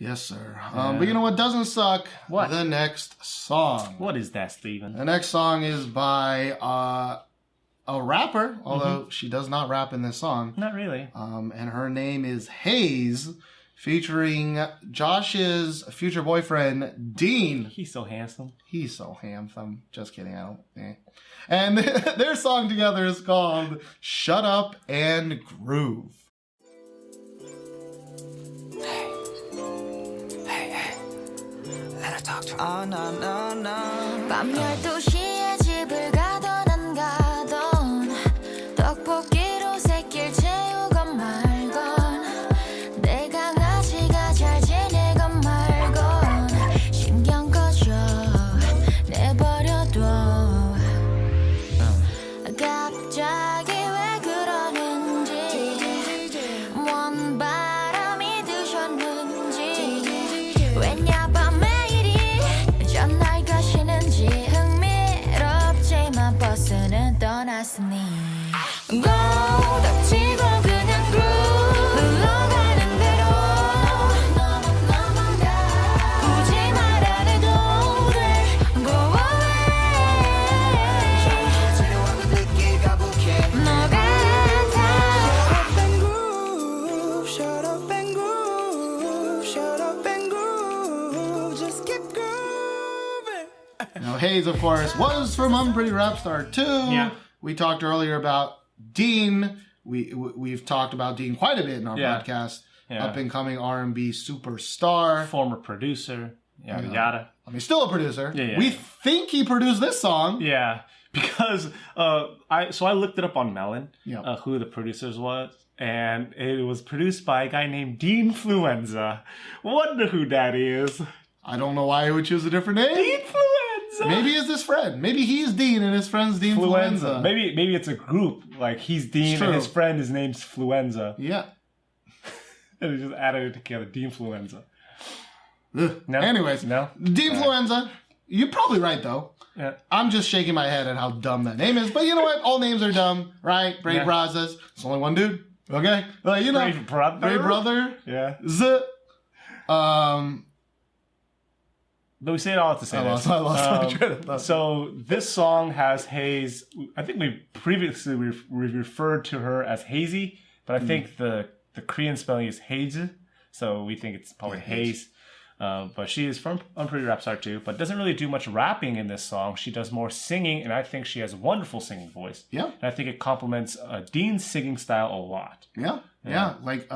Yes, sir. But you know what doesn't suck? What? The next song. What is that, Steven? The next song is by a rapper, although she does not rap in this song. Not really. And her name is Heize, featuring Josh's future boyfriend, Dean. He's so handsome. He's so handsome. Just kidding. I don't. And their song together is called Shut Up and Groove. Oh, no, no, no. 밤 12시에 집을 가던 안 가던 떡볶이로 새끼를 채우건 말건 내 강아지가 잘 지내건 말건 신경 꺼져 내버려둬 갑자기 왜 그러는지 뭔 바람이 드셨는지 왜냐 밤에 전날 가시는지 흥미롭지만 버스는 떠났으니 Go 닥치고 그냥 groove 흘러가는 대로 굳이 말 안 해도 돼 Go away 너 같아 Shut up and groove, shut up and groove, just keep grooving. Now, Heize, of course, was from Unpretty Rap Star 2. Yeah. We talked earlier about Dean. We've talked about Dean quite a bit in our podcast. Yeah. Up-and-coming R&B superstar. Former producer. Yada yada. I mean, still a producer. Yeah. We think he produced this song. Yeah, because I looked it up on Melon, Yeah. who the producers was, and it was produced by a guy named Dean Fluenza. Wonder who that is. I don't know why he would choose a different name. Dean Fluenza. Maybe it's his friend. Maybe he's Dean and his friend's Dean Fluenza. Maybe it's a group. Like he's Dean and his friend, his name's Fluenza. Yeah. And they just added it together. Dean Fluenza. Ugh. No? Anyways, No? Dean Fluenza. You're probably right, though. Yeah. I'm just shaking my head at how dumb that name is. But you know what? All names are dumb, right? Brave Yeah. process. It's only one dude. Okay? Like, you know. Brave brother. Brave brother. Yeah. Z. But we say it all to say I this. lost my train of thought. So this song has Heize. I think we previously referred to her as Heize, but I think the Korean spelling is Heize, so we think it's probably Heize. But she is from Unpretty Rap Star 2, but doesn't really do much rapping in this song. She does more singing, and I think she has a wonderful singing voice. Yeah. And I think it complements Dean's singing style a lot. Yeah. Like,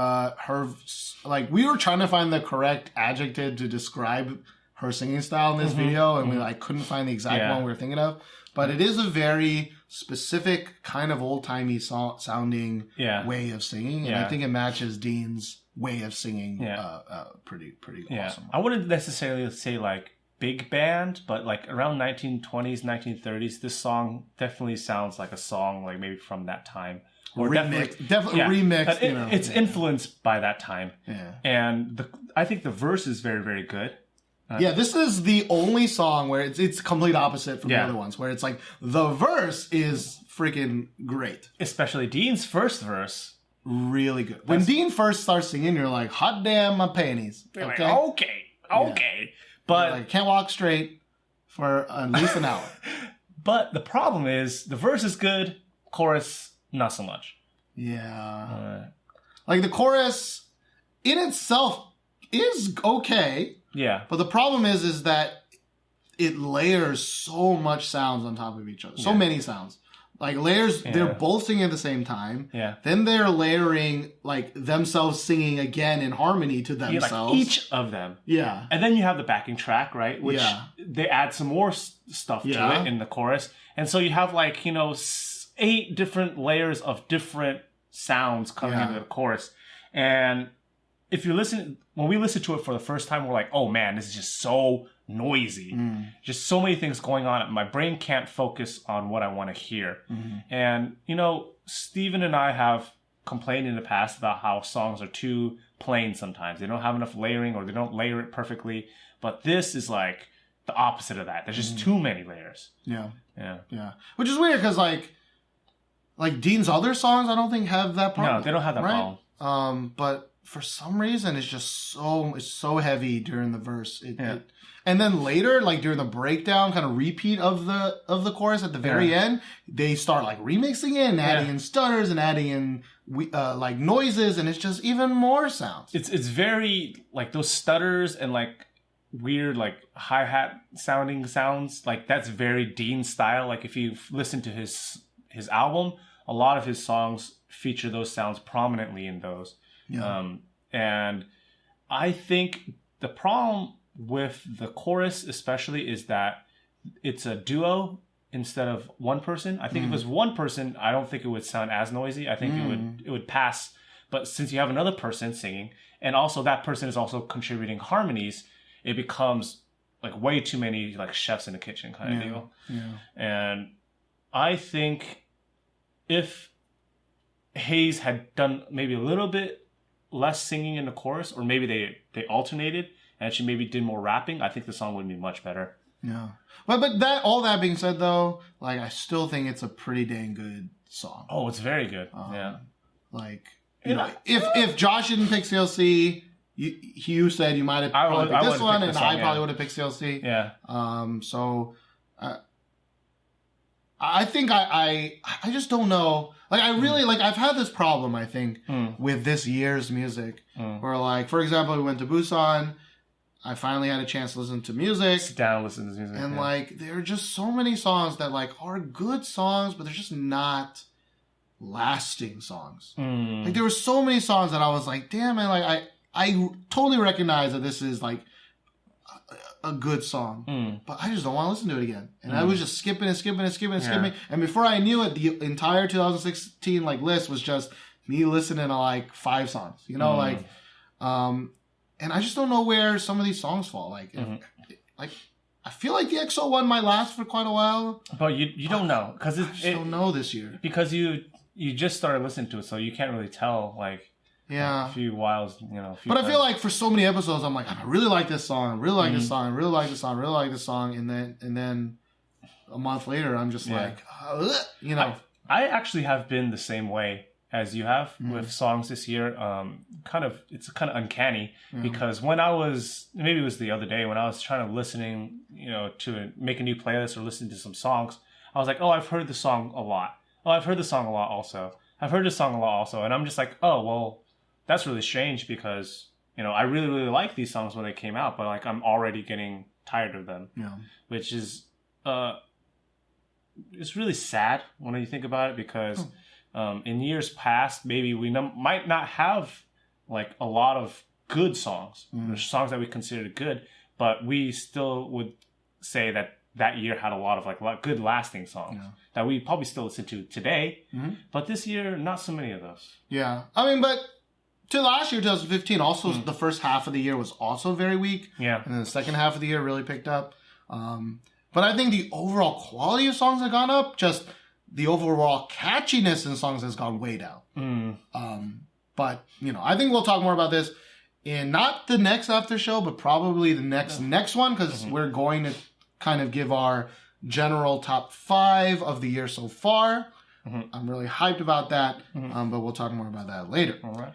we were trying to find the correct adjective to describe her singing style in this video, and we couldn't find the exact one we were thinking of. But it is a very specific kind of old-timey sounding way of singing, and I think it matches Dean's way of singing pretty awesome. I wouldn't necessarily say like big band, but like around 1920s, 1930s, this song definitely sounds like a song like maybe from that time. Or definitely remixed. It's influenced by that time. Yeah. And I think the verse is very, very good. This is the only song where it's complete opposite from the other ones, where it's like the verse is freaking great. Especially Dean's first verse. Really good. When Dean first starts singing, you're like, hot damn my panties. Okay. Like, okay. But like, can't walk straight for at least an hour. But the problem is the verse is good, chorus not so much. Yeah. Like the chorus in itself is okay. Yeah. But the problem is that it layers so much sounds on top of each other. So many sounds. Like layers, they're both singing at the same time. Yeah. Then they're layering like themselves singing again in harmony to themselves. Like each of them. Yeah. And then you have the backing track, right? Which they add some more stuff to it in the chorus. And so you have like, 8 different layers of different sounds coming into the chorus. And if you listen, when we listen to it for the first time, we're like, oh man, this is just so noisy. Just so many things going on. My brain can't focus on what I want to hear. And, Steven and I have complained in the past about how songs are too plain sometimes. They don't have enough layering or they don't layer it perfectly. But this is like the opposite of that. There's just too many layers. Yeah. Yeah. Which is weird because like Dean's other songs, I don't think have that problem. No, they don't have that problem. But for some reason it's so heavy during the verse. And then later, like during the breakdown, kind of repeat of the chorus at the very end, they start like remixing it and adding in stutters and adding in like noises, and it's just even more sounds. It's very like those stutters and like weird like hi-hat sounding sounds. Like that's very Dean style. Like if you listen to his album, a lot of his songs feature those sounds prominently in those. Yeah. And I think the problem with the chorus especially is that it's a duo instead of one person. I think if it was one person, I don't think it would sound as noisy. I think it would pass. But since you have another person singing, and also that person is also contributing harmonies, it becomes like way too many like chefs in the kitchen kind of deal. Yeah. And I think if Heize had done maybe a little bit less singing in the chorus, or maybe they alternated and she maybe did more rapping, I think the song would be much better. Yeah. But that all that being said though, like I still think it's a pretty dang good song. Oh, it's very good. Yeah. Like you know, if Josh didn't pick CLC, you said you might have probably picked this one, and I probably would have picked CLC. Yeah. So I think I just don't know. Like I really like I've had this problem I think with this year's music where like for example we went to Busan. I finally had a chance to listen to music. Sit down, listen to music. And like there are just so many songs that like are good songs, but they're just not lasting songs. Like there were so many songs that I was like, damn man, like I totally recognize that this is like a good song, but I just don't want to listen to it again. And I was just skipping and skipping and skipping and skipping. And before I knew it, the entire 2016 like list was just me listening to like 5 songs, you know, like, and I just don't know where some of these songs fall. Like, like I feel like the EXO one might last for quite a while. But you don't know because I don't know this year because you just started listening to it, so you can't really tell like. Yeah. A few whiles, you know. But I feel like for so many episodes, I'm like, I really like this song. I really like this song. I really like this song. I really like this song. And then a month later, I'm just like, you know. I actually have been the same way as you have with songs this year. It's kind of uncanny because when I was, maybe it was the other day when I was trying to listening, you know, to make a new playlist or listen to some songs, I was like, oh, I've heard the song a lot. Oh, I've heard the song a lot also. I've heard this song a lot also. And I'm just like, oh, well, that's really strange because, you know, I really, really like these songs when they came out, but like I'm already getting tired of them. Yeah. Which is, it's really sad when you think about it because in years past, maybe we might not have like a lot of good songs, songs that we considered good, but we still would say that year had a lot of like good lasting songs that we probably still listen to today. But this year, not so many of those. Yeah. I mean, but to last year, 2015, also the first half of the year was also very weak. Yeah. And then the second half of the year really picked up. But I think the overall quality of songs has gone up. Just the overall catchiness in songs has gone way down. But, you know, I think we'll talk more about this in not the next after show, but probably the next one because we're going to kind of give our general top 5 of the year so far. I'm really hyped about that, but we'll talk more about that later. All right.